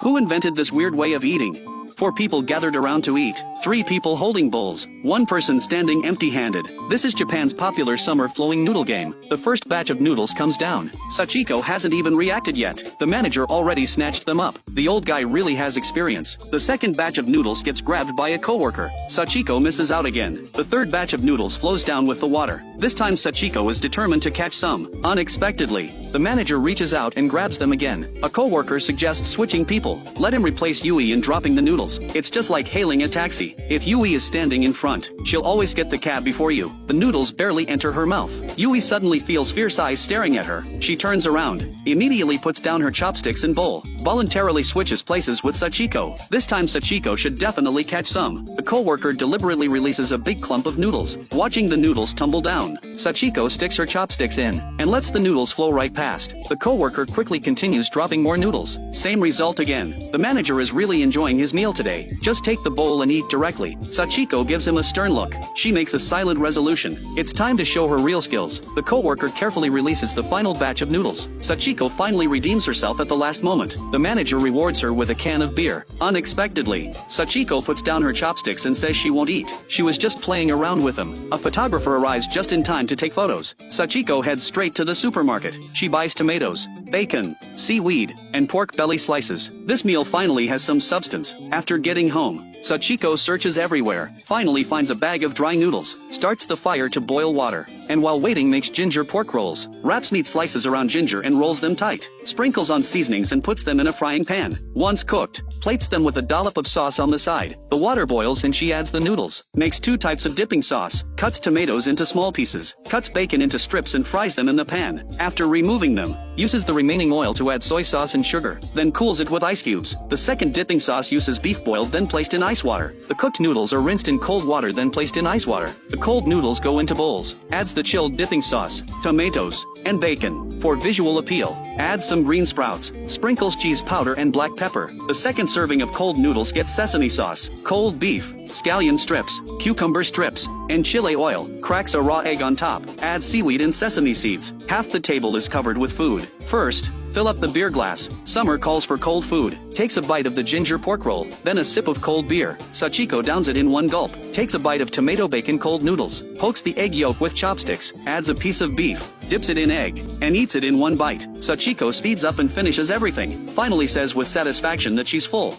Who invented this weird way of eating? 4 people gathered around to eat, 3 people holding bowls, 1 person standing empty-handed. This is Japan's popular summer flowing noodle game. The first batch of noodles comes down. Sachiko hasn't even reacted yet. The manager already snatched them up. The old guy really has experience. The second batch of noodles gets grabbed by a coworker. Sachiko misses out again. The third batch of noodles flows down with the water. This time Sachiko is determined to catch some. Unexpectedly, the manager reaches out and grabs them again. A coworker suggests switching people. Let him replace Yui in dropping the noodles. It's just like hailing a taxi. If Yui is standing in front, she'll always get the cab before you. The noodles barely enter her mouth. Yui suddenly feels fierce eyes staring at her. She turns around, immediately puts down her chopsticks and bowl, voluntarily switches places with Sachiko. This time Sachiko should definitely catch some. The coworker deliberately releases a big clump of noodles. Watching the noodles tumble down, Sachiko sticks her chopsticks in and lets the noodles flow right past. The coworker quickly continues dropping more noodles. Same result again. The manager is really enjoying his meal today. Just take the bowl and eat directly. Sachiko gives him a stern look. She makes a silent resolution. It's time to show her real skills. The coworker carefully releases the final batch of noodles. Sachiko finally redeems herself at the last moment. The manager rewards her with a can of beer. Unexpectedly, Sachiko puts down her chopsticks and says she won't eat. She was just playing around with them. A photographer arrives just in time to take photos. Sachiko heads straight to the supermarket. She buys tomatoes, bacon, seaweed, and pork belly slices. This meal finally has some substance. After getting home, Sachiko searches everywhere, finally finds a bag of dry noodles, starts the fire to boil water, and while waiting makes ginger pork rolls, wraps meat slices around ginger and rolls them tight, sprinkles on seasonings and puts them in a frying pan. Once cooked, plates them with a dollop of sauce on the side. The water boils and she adds the noodles, makes 2 types of dipping sauce, cuts tomatoes into small pieces, cuts bacon into strips and fries them in the pan. After removing them, uses the remaining oil to add soy sauce and sugar, then cools it with ice cubes. The second dipping sauce uses beef boiled then placed in ice water. The cooked noodles are rinsed in cold water then placed in ice water. The cold noodles go into bowls. Adds the chilled dipping sauce, tomatoes, and bacon. For visual appeal, adds some green sprouts, sprinkles cheese powder and black pepper. The second serving of cold noodles gets sesame sauce, cold beef, scallion strips, cucumber strips, and chile oil. Cracks a raw egg on top. Adds seaweed and sesame seeds. Half the table is covered with food. First, fill up the beer glass. Summer calls for cold food. Takes a bite of the ginger pork roll, then a sip of cold beer. Sachiko downs it in one gulp. Takes a bite of tomato bacon cold noodles. Pokes the egg yolk with chopsticks. Adds a piece of beef. Dips it in egg. And eats it in one bite. Sachiko speeds up and finishes everything. Finally says with satisfaction that she's full.